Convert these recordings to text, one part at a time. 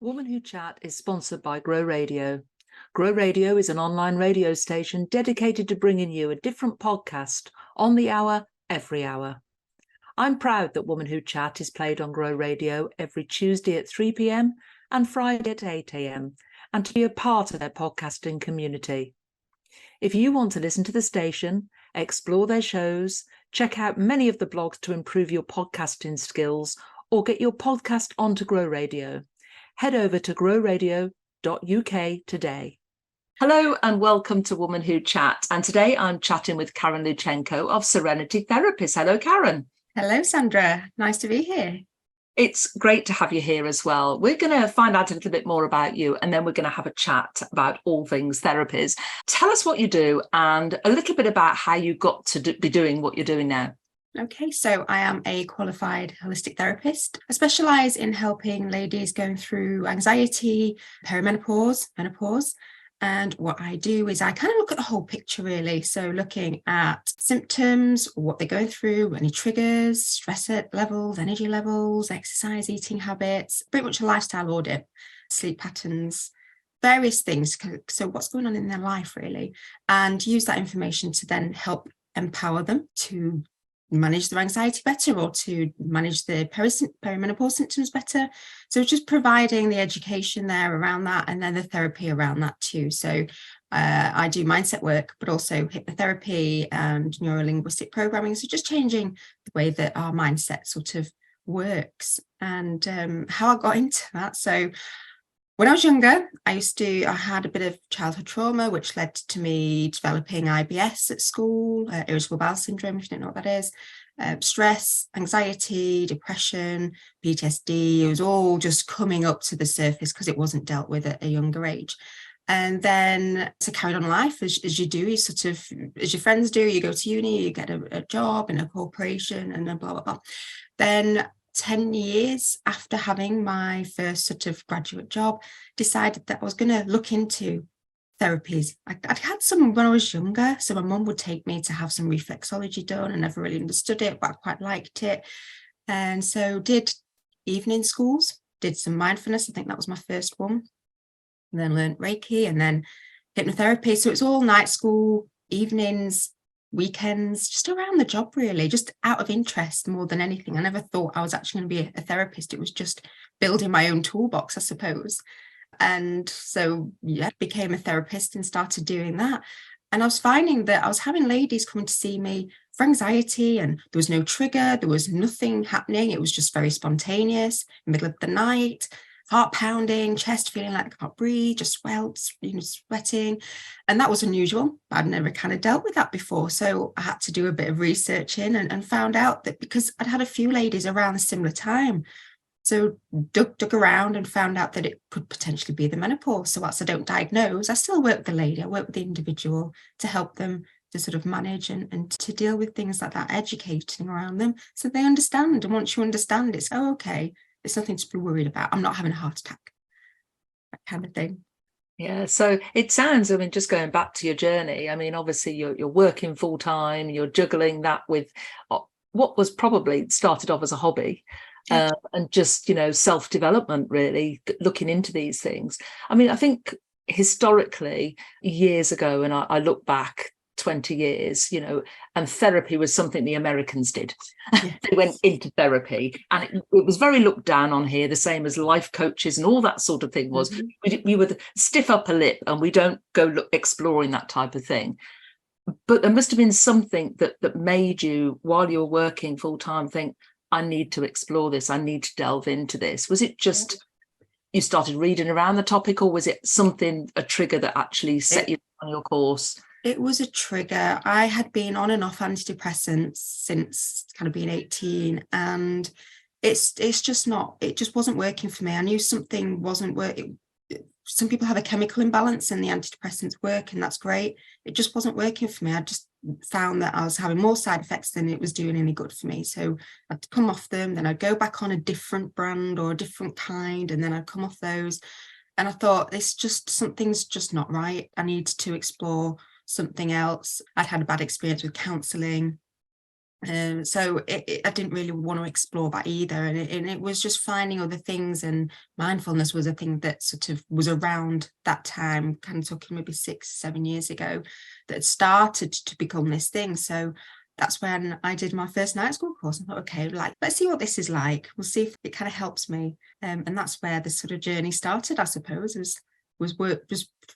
Woman Who Chat is sponsored by Grow Radio. Grow Radio is an online radio station dedicated to bringing you a different podcast on the hour, every hour. I'm proud that Woman Who Chat is played on Grow Radio every Tuesday at 3 p.m. and Friday at 8 a.m. and to be a part of their podcasting community. If you want to listen to the station, explore their shows, check out many of the blogs to improve your podcasting skills, or get your podcast onto Grow Radio, head over to growradio.uk today. Hello and welcome to Woman Who Chat. And today I'm chatting with Karen Lewchenko of Serenity Therapists. Hello, Karen. Hello, Sandra. Nice to be here. It's great to have you here as well. We're going to find out a little bit more about you, and then we're going to have a chat about all things therapies. Tell us what you do and a little bit about how you got to be doing what you're doing now. Okay, so I am a qualified holistic therapist. I specialise in helping ladies going through anxiety, perimenopause, menopause. And what I do is I kind of look at the whole picture, really. So looking at symptoms, what they're going through, any triggers, stress levels, energy levels, exercise, eating habits, pretty much a lifestyle audit, sleep patterns, various things. So what's going on in their life, really, and use that information to then help empower them to manage their anxiety better or to manage the perimenopause symptoms better. So just providing the education there around that, and then the therapy around that too. So I do mindset work, but also hypnotherapy and neurolinguistic programming. So just changing the way that our mindset sort of works, and how I got into that. So when I was younger, I had a bit of childhood trauma, which led to me developing IBS at school, irritable bowel syndrome, if you don't know what that is, stress, anxiety, depression, PTSD. It was all just coming up to the surface because it wasn't dealt with at a younger age. And then to carry on life as you do, you sort of, as your friends do, you go to uni, you get a job in a corporation, and then blah, blah, blah. Then 10 years after having my first sort of graduate job, decided that I was going to look into therapies. I'd had some when I was younger, so my mum would take me to have some reflexology done. I never really understood it, but I quite liked it. And so did evening schools, did some mindfulness. I think that was my first one. And then learned Reiki and then hypnotherapy. So it's all night school, evenings, weekends, just around the job, really, just out of interest more than anything. I never thought I was actually going to be a therapist. It was just building my own toolbox, I suppose. And so, yeah, became a therapist and started doing that. And I was finding that I was having ladies coming to see me for anxiety, and there was no trigger, there was nothing happening. It was just very spontaneous, middle of the night, heart pounding, chest feeling like I can't breathe, just swells, sweating. And that was unusual. I'd never kind of dealt with that before. So I had to do a bit of researching and found out that because I'd had a few ladies around a similar time. So dug around and found out that it could potentially be the menopause. So whilst I don't diagnose, I still work with the lady, I work with the individual to help them to sort of manage and to deal with things like that, educating around them so they understand. And once you understand, it's, oh, okay, it's nothing to be worried about. I'm not having a heart attack, that kind of thing. Yeah, so it sounds, I mean, just going back to your journey, I mean, obviously you're working full time, you're juggling that with what was probably started off as a hobby. And just, self-development, really, looking into these things. I mean, I think historically, years ago, and I look back 20 years, and therapy was something the Americans did. Yeah. They went into therapy, and it was very looked down on here, the same as life coaches and all that sort of thing was. Mm-hmm. We would stiff upper lip and we don't go exploring that type of thing. But there must have been something that made you, while you were working full time, think, I need to explore this. I need to delve into this. Was it just you started reading around the topic, or was it a trigger that actually set you on your course? It was a trigger. I had been on and off antidepressants since kind of being 18, and it just wasn't working for me. I knew something wasn't working. Some people have a chemical imbalance and the antidepressants work, and that's great. It just wasn't working for me. I just found that I was having more side effects than it was doing any good for me. So I'd come off them, then I'd go back on a different brand or a different kind, and then I'd come off those. And I thought, something's just not right. I need to explore something else. I'd had a bad experience with counselling. So I didn't really want to explore that either. And it was just finding other things, and mindfulness was a thing that sort of was around that time, kind of talking maybe 6-7 years ago, that started to become this thing. So that's when I did my first night school course. I thought, okay, like, let's see what this is like. We'll see if it kind of helps me. And that's where the sort of journey started, I suppose, was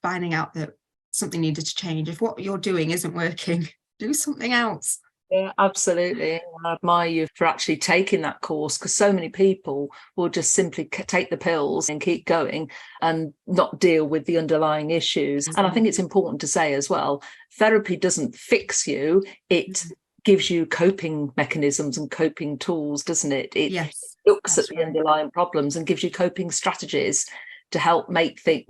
finding out that something needed to change. If what you're doing isn't working, do something else. Yeah, absolutely. I admire you for actually taking that course, because so many people will just simply take the pills and keep going and not deal with the underlying issues. And I think it's important to say as well, therapy doesn't fix you. It gives you coping mechanisms and coping tools, doesn't it? It Yes, looks at the underlying problems and gives you coping strategies to help make things.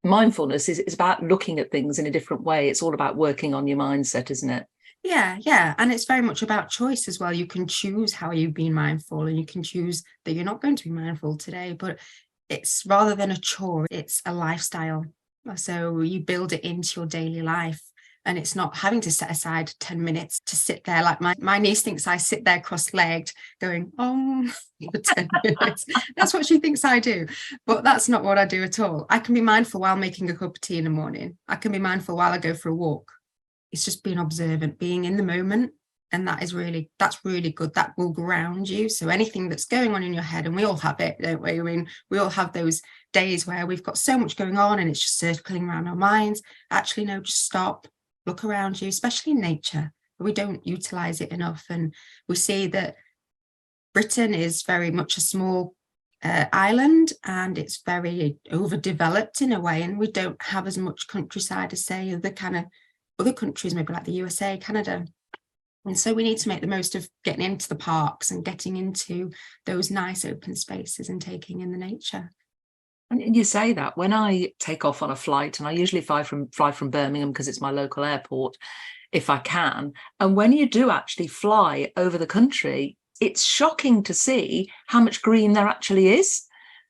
Mindfulness is about looking at things in a different way. It's all about working on your mindset, isn't it? Yeah. And it's very much about choice as well. You can choose how you've been mindful, and you can choose that you're not going to be mindful today, but it's rather than a chore, it's a lifestyle. So you build it into your daily life, and it's not having to set aside 10 minutes to sit there. Like my niece thinks I sit there cross-legged going, for 10 minutes. That's what she thinks I do. But that's not what I do at all. I can be mindful while making a cup of tea in the morning. I can be mindful while I go for a walk. It's just being observant, being in the moment. And that's really good. That will ground you. So anything that's going on in your head, and we all have it, don't we? I mean, we all have those days where we've got so much going on and it's just circling around our minds. Actually, no, just stop, look around you, especially in nature. We don't utilize it enough. And we see that Britain is very much a small island, and it's very overdeveloped in a way. And we don't have as much countryside as, say, other countries, maybe like the USA, Canada. And so we need to make the most of getting into the parks and getting into those nice open spaces and taking in the nature. And you say that when I take off on a flight, and I usually fly from Birmingham because it's my local airport, if I can. And when you do actually fly over the country, it's shocking to see how much green there actually is.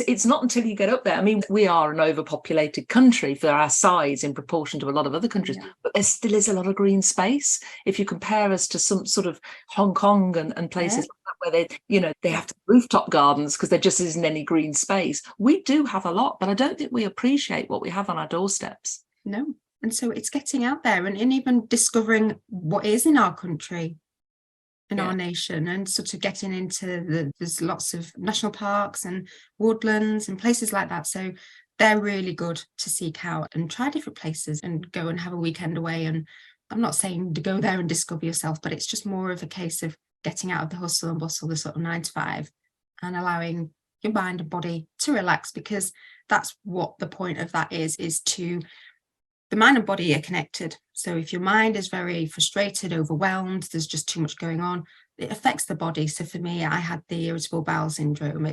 It's not until you get up there. I mean, we are an overpopulated country for our size in proportion to a lot of other countries, but there still is a lot of green space. If you compare us to some sort of Hong Kong and places like that, where they have to rooftop gardens because there just isn't any green space. We do have a lot, but I don't think we appreciate what we have on our doorsteps. No. And so it's getting out there and even discovering what is in our country, in our nation, and sort of getting into there's lots of national parks and woodlands and places like that. So they're really good to seek out and try different places and go and have a weekend away. And I'm not saying to go there and discover yourself, but it's just more of a case of getting out of the hustle and bustle, the sort of 9 to 5, and allowing your mind and body to relax, because that's what the point of that is to the mind and body are connected. So if your mind is very frustrated, overwhelmed, there's just too much going on, it affects the body. So for me, I had the irritable bowel syndrome.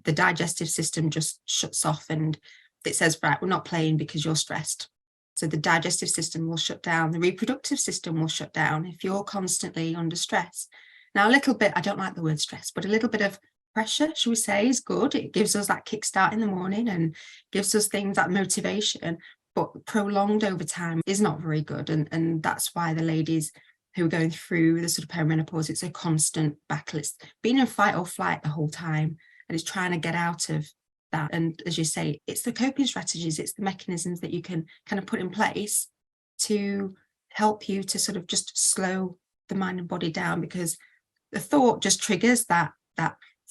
The digestive system just shuts off and it says, right, we're not playing because you're stressed. So the digestive system will shut down. The reproductive system will shut down if you're constantly under stress. Now, a little bit, I don't like the word stress, but a little bit of pressure, should we say, is good. It gives us that kickstart in the morning and gives us things, that motivation. But prolonged over time is not very good. And that's why the ladies who are going through the sort of perimenopause, it's a constant battle. It's being in fight or flight the whole time, and it's trying to get out of that. And as you say, it's the coping strategies, it's the mechanisms that you can kind of put in place to help you to sort of just slow the mind and body down, because the thought just triggers that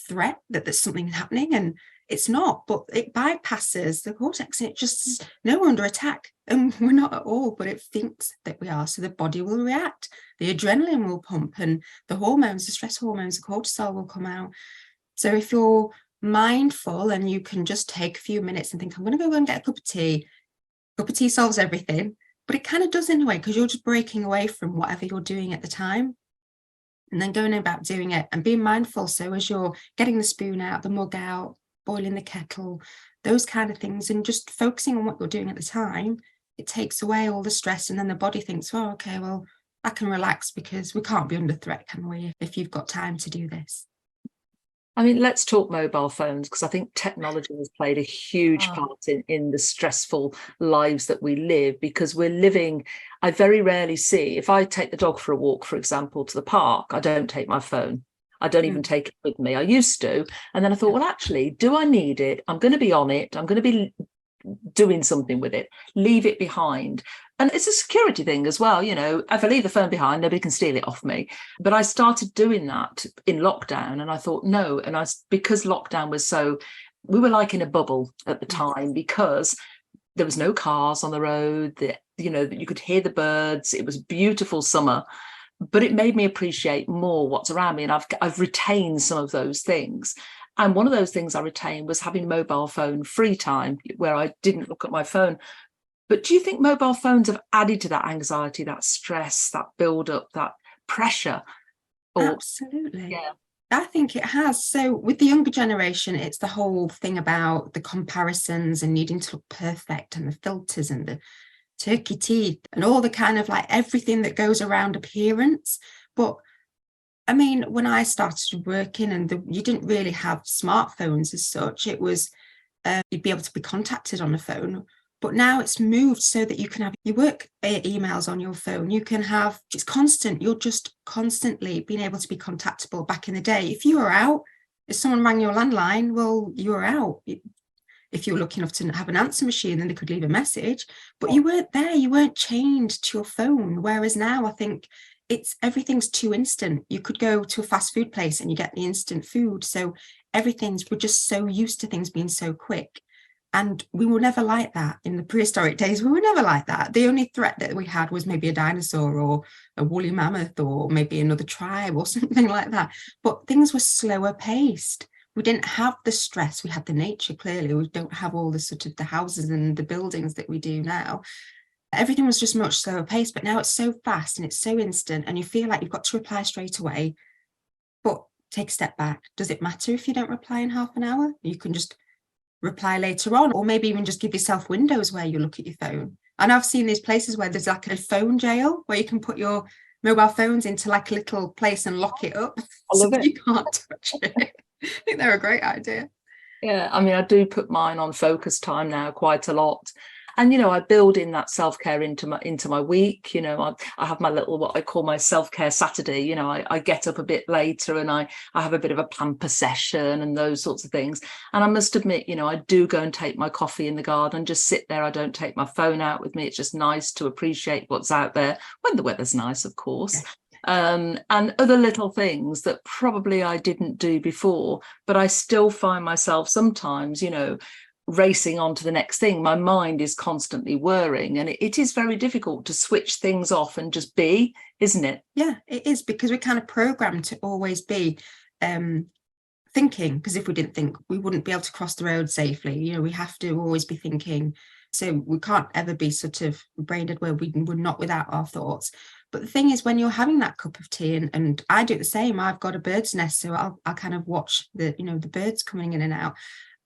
threat that there's something happening, and it's not, but it bypasses the cortex and it just, no, we're under attack and we're not at all, but it thinks that we are. So the body will react, the adrenaline will pump, and the hormones, the stress hormones, the cortisol will come out. So if you're mindful and you can just take a few minutes and think, I'm going to go and get a cup of tea. Cup of tea solves everything, but it kind of does in a way, because you're just breaking away from whatever you're doing at the time and then going about doing it and being mindful. So as you're getting the spoon out, the mug out, boiling the kettle, those kind of things, and just focusing on what you're doing at the time, it takes away all the stress. And then the body thinks, oh, okay, well, I can relax because we can't be under threat, can we, if you've got time to do this. I mean, let's talk mobile phones, because I think technology has played a huge Oh. part in the stressful lives that we live, because we're living, I very rarely see, if I take the dog for a walk, for example, to the park, I don't take my phone. I don't even take it with me. I used to. And then I thought, well, actually, do I need it? I'm going to be on it. I'm going to be doing something with it. Leave it behind. And it's a security thing as well. You know, if I leave the phone behind, nobody can steal it off me. But I started doing that in lockdown, and I thought, no. And because lockdown was so, we were like in a bubble at the time, because there was no cars on the road, you know, you could hear the birds. It was beautiful summer, but it made me appreciate more what's around me. And I've retained some of those things. And one of those things I retained was having mobile phone free time, where I didn't look at my phone. But do you think mobile phones have added to that anxiety, that stress, that build up, that pressure? Absolutely. Yeah. I think it has. So with the younger generation, it's the whole thing about the comparisons and needing to look perfect, and the filters and the turkey teeth and all the kind of like everything that goes around appearance. But I mean, when I started working, and you didn't really have smartphones as such, it was you'd be able to be contacted on the phone. But now it's moved so that you can have your work emails on your phone. You can have, it's constant. You're just constantly being able to be contactable. Back in the day, if you were out, if someone rang your landline, well, you were out. If you were lucky enough to have an answer machine, then they could leave a message, but you weren't there. You weren't chained to your phone. Whereas now I think everything's too instant. You could go to a fast food place and you get the instant food. So we're just so used to things being so quick. And we were never like that in the prehistoric days. We were never like that. The only threat that we had was maybe a dinosaur or a woolly mammoth or maybe another tribe or something like that. But things were slower paced. We didn't have the stress. We had the nature, clearly. We don't have all the sort of the houses and the buildings that we do now. Everything was just much slower paced, but now it's so fast and it's so instant, and you feel like you've got to reply straight away. But take a step back. Does it matter if you don't reply in half an hour? You can just reply later on, or maybe even just give yourself windows where you look at your phone. And I've seen these places where there's like a phone jail where you can put your mobile phones into like a little place and lock it up. I love it. You can't touch it. I think they're a great idea. Yeah, I mean, I do put mine on focus time now quite a lot. And, you know, I build in that self-care into my week. You know, I have my little, what I call my self-care Saturday. You know, I get up a bit later and I have a bit of a pamper session and those sorts of things. And I must admit, you know, I do go and take my coffee in the garden, just sit there. I don't take my phone out with me. It's just nice to appreciate what's out there when the weather's nice, of course. Yeah. And other little things that probably I didn't do before, but I still find myself sometimes, you know, racing on to the next thing. My mind is constantly whirring, and it is very difficult to switch things off and just be, isn't it? Yeah, it is, because we're kind of programmed to always be thinking, because if we didn't think, we wouldn't be able to cross the road safely. You know, we have to always be thinking. So we can't ever be sort of brain dead where we're not without our thoughts. But the thing is, when you're having that cup of tea, and I do the same, I've got a bird's nest, so I'll kind of watch the birds coming in and out,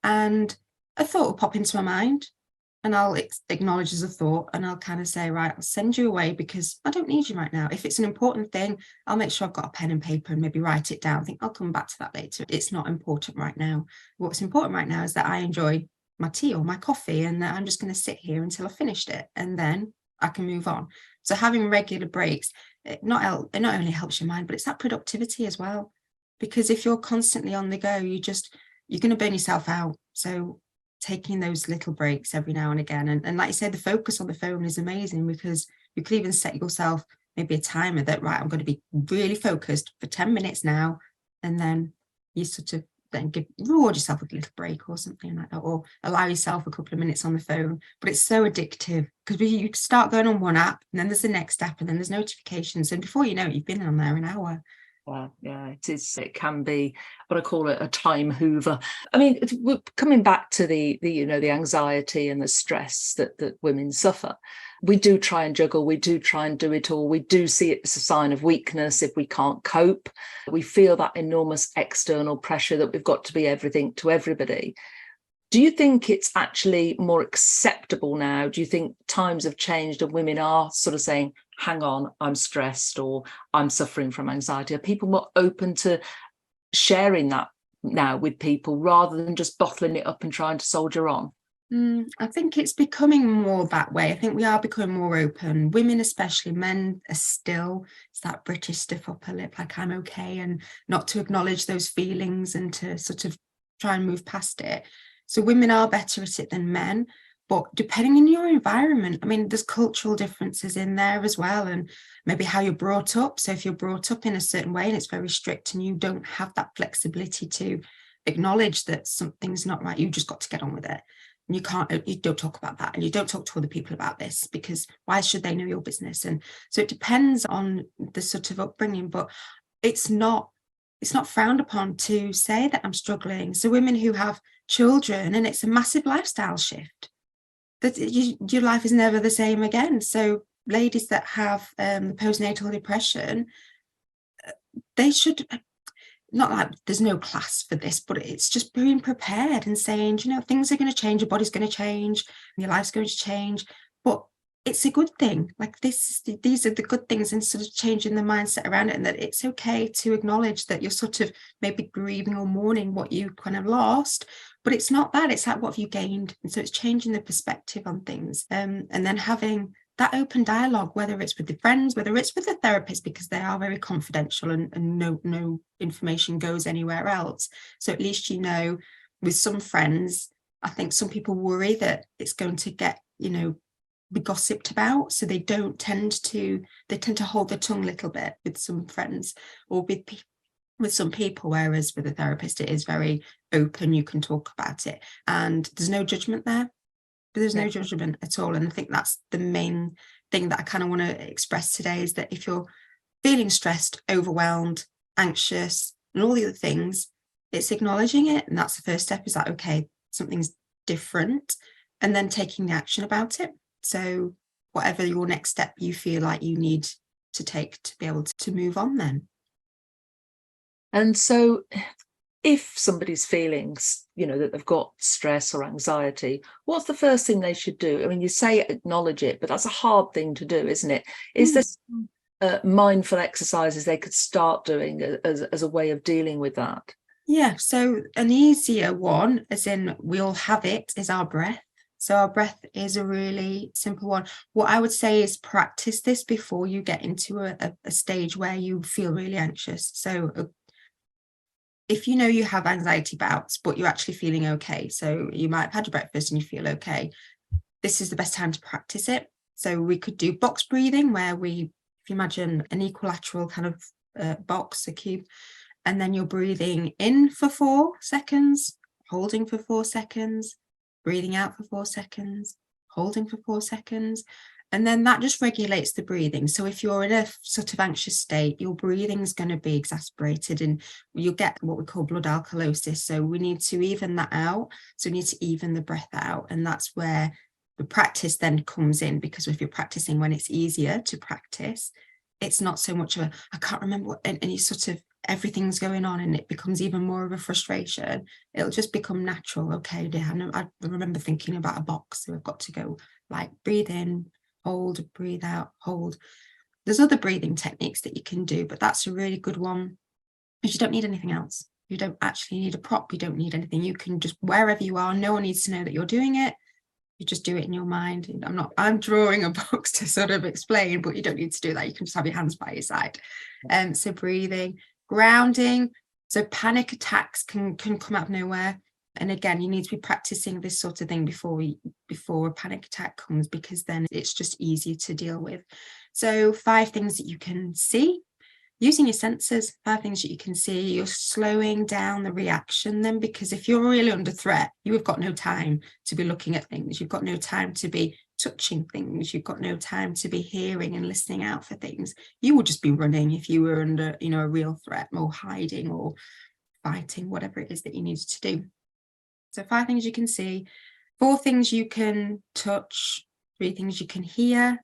and a thought will pop into my mind, and I'll acknowledge as a thought, and I'll kind of say, right, I'll send you away because I don't need you right now. If it's an important thing, I'll make sure I've got a pen and paper and maybe write it down. I think I'll come back to that later. It's not important right now. What's important right now is that I enjoy my tea or my coffee, and that I'm just going to sit here until I've finished it, and then I can move on. So having regular breaks, it not only helps your mind, but it's that productivity as well. Because if you're constantly on the go, you're going to burn yourself out. So taking those little breaks every now and again, and like you said, the focus on the phone is amazing, because you could even set yourself maybe a timer that, right, I'm going to be really focused for 10 minutes now, and then you sort of then reward yourself with a little break or something like that, or allow yourself a couple of minutes on the phone. But it's so addictive, because you start going on one app, and then there's the next app, and then there's notifications, and before you know it, you've been on there an hour. Yeah, it is. It can be what I call a time hoover. I mean, we're coming back to the the anxiety and the stress that women suffer. We do try and juggle. We do try and do it all. We do see it as a sign of weakness if we can't cope. We feel that enormous external pressure that we've got to be everything to everybody. Do you think it's actually more acceptable now? Do you think times have changed and women are sort of saying, hang on, I'm stressed or I'm suffering from anxiety? Are people more open to sharing that now with people rather than just bottling it up and trying to soldier on? I think it's becoming more that way. I think we are becoming more open. Women, especially, men are still, it's that British stiff upper lip, like I'm okay, and not to acknowledge those feelings and to sort of try and move past it. So women are better at it than men. But depending on your environment, I mean, there's cultural differences in there as well, and maybe how you're brought up. So if you're brought up in a certain way and it's very strict and you don't have that flexibility to acknowledge that something's not right, you just got to get on with it. And you don't talk about that, and you don't talk to other people about this, because why should they know your business? And so it depends on the sort of upbringing, but it's not frowned upon to say that I'm struggling. So women who have children, and it's a massive lifestyle shift, that your life is never the same again. So ladies that have the postnatal depression, they should, not like there's no class for this, but it's just being prepared and saying, you know, things are going to change, your body's going to change, your life's going to change, but it's a good thing. Like these are the good things, and sort of changing the mindset around it, and that it's okay to acknowledge that you're sort of maybe grieving or mourning what you kind of lost, but it's not that. It's like, what have you gained? And so it's changing the perspective on things, and then having that open dialogue, whether it's with the friends, whether it's with the therapist, because they are very confidential and no information goes anywhere else. So at least, you know, with some friends, I think some people worry that it's going to get, you know, be gossiped about, so they tend to hold their tongue a little bit with some friends or with some people, whereas with a therapist it is very open. You can talk about it and there's no judgment there. There's no judgment at all. And I think that's the main thing that I kind of want to express today, is that if you're feeling stressed, overwhelmed, anxious, and all the other things, it's acknowledging it. And that's the first step, is that, okay, something's different, and then taking the action about it. So whatever your next step you feel like you need to take to be able to move on then. And so if somebody's feeling, you know, that they've got stress or anxiety, what's the first thing they should do? I mean, you say acknowledge it, but that's a hard thing to do, isn't it? Is there mindful exercises they could start doing as a way of dealing with that? Yeah, so an easier one, as in we all have it, is our breath. So our breath is a really simple one. What I would say is practice this before you get into a stage where you feel really anxious. So if you know you have anxiety bouts, but you're actually feeling okay, so you might have had your breakfast and you feel okay, this is the best time to practice it. So we could do box breathing, where if you imagine an equilateral kind of box, a cube, and then you're breathing in for 4 seconds, holding for 4 seconds, breathing out for 4 seconds, holding for 4 seconds. And then that just regulates the breathing. So if you're in a sort of anxious state, your breathing is going to be exacerbated and you'll get what we call blood alkalosis. So we need to even that out. So we need to even the breath out. And that's where the practice then comes in, because if you're practicing when it's easier to practice, it's not so much of a, I can't remember what, and you sort of, everything's going on and it becomes even more of a frustration. It'll just become natural. Okay, yeah, I remember thinking about a box, so I've got to go like breathe in, hold, breathe out, hold. There's other breathing techniques that you can do, but that's a really good one, because you don't need anything else. You don't actually need a prop. You don't need anything. You can just, wherever you are, no one needs to know that you're doing it. You just do it in your mind. I'm drawing a box to sort of explain, but you don't need to do that. You can just have your hands by your side. So breathing, grounding. So panic attacks can come out of nowhere. And again, you need to be practicing this sort of thing before a panic attack comes, because then it's just easier to deal with. So 5 things that you can see. Using your senses, 5 things that you can see. You're slowing down the reaction then, because if you're really under threat, you have got no time to be looking at things. You've got no time to be touching things. You've got no time to be hearing and listening out for things. You would just be running if you were under, a real threat, or hiding or fighting, whatever it is that you need to do. So 5 things you can see, 4 things you can touch, 3 things you can hear,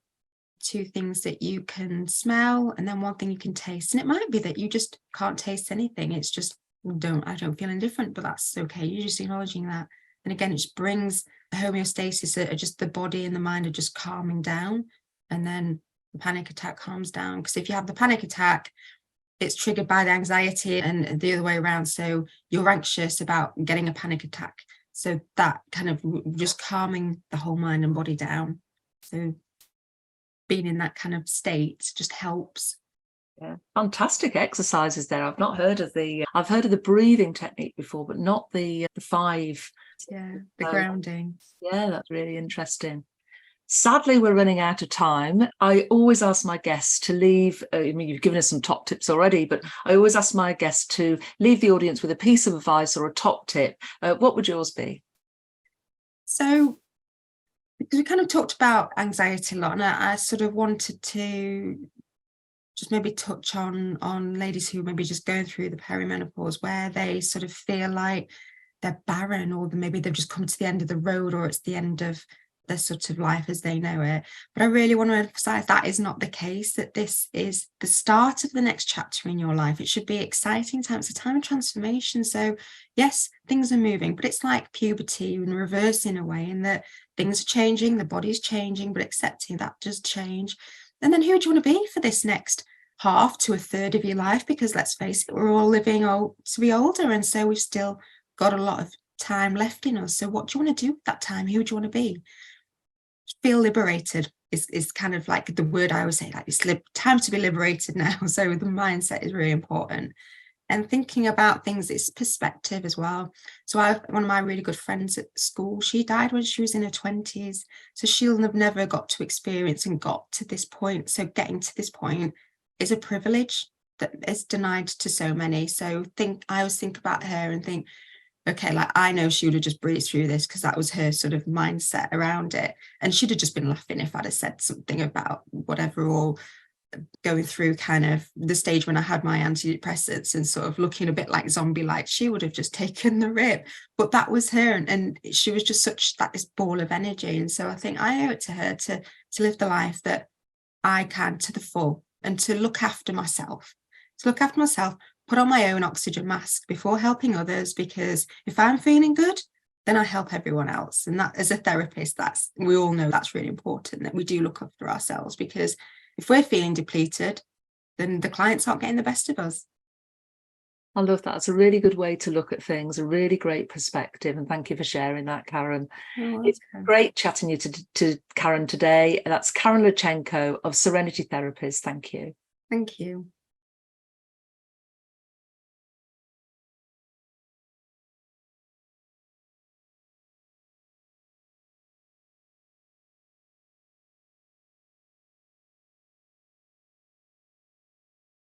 2 things that you can smell, and then 1 thing you can taste. And it might be that you just can't taste anything. It's just, I don't feel indifferent, but that's okay. You're just acknowledging that. And again, it just brings the homeostasis, just the body and the mind are just calming down. And then the panic attack calms down. Because if you have the panic attack, it's triggered by the anxiety and the other way around. So you're anxious about getting a panic attack. So that kind of just calming the whole mind and body down. So being in that kind of state just helps. Yeah, fantastic exercises there. I've heard of the breathing technique before, but not the 5. Yeah, the grounding. Yeah, that's really interesting. Sadly, we're running out of time. I always ask my guests to leave, I mean, you've given us some top tips already, but I always ask my guests to leave the audience with a piece of advice or a top tip. What would yours be? So, because we kind of talked about anxiety a lot, and I sort of wanted to just maybe touch on ladies who maybe just going through the perimenopause, where they sort of feel like they're barren, or maybe they've just come to the end of the road, or it's the end of their sort of life as they know it. But I really want to emphasize that is not the case, that this is the start of the next chapter in your life. It should be exciting time. It's a time of transformation. So yes, things are moving, but it's like puberty in reverse in a way, in that things are changing, the body's changing, but accepting that does change. And then who do you want to be for this next half to a third of your life? Because let's face it, we're all living to be older, and so we've still got a lot of time left in us. So what do you want to do with that time? Who do you want to be? Feel liberated is kind of like the word I always say, like it's time to be liberated now. So the mindset is really important. And thinking about things, it's perspective as well. So one of my really good friends at school, she died when she was in her 20s. So she'll have never got to experience and got to this point. So getting to this point is a privilege that is denied to so many. So I always think about her and think, okay, like I know she would have just breezed through this because that was her sort of mindset around it. And she'd have just been laughing if I'd have said something about whatever, or going through kind of the stage when I had my antidepressants and sort of looking a bit like zombie-like. She would have just taken the rip. But that was her. And she was just this ball of energy. And so I think I owe it to her to live the life that I can to the full, and to look after myself. Put on my own oxygen mask before helping others, because if I'm feeling good, then I help everyone else. And that, as a therapist, we all know that's really important, that we do look after ourselves, because if we're feeling depleted, then the clients aren't getting the best of us. I love that. It's a really good way to look at things, a really great perspective. And thank you for sharing that, Karen. It's great chatting you to Karen today. That's Karen Lewchenko of Serenity Therapies. Thank you. Thank you.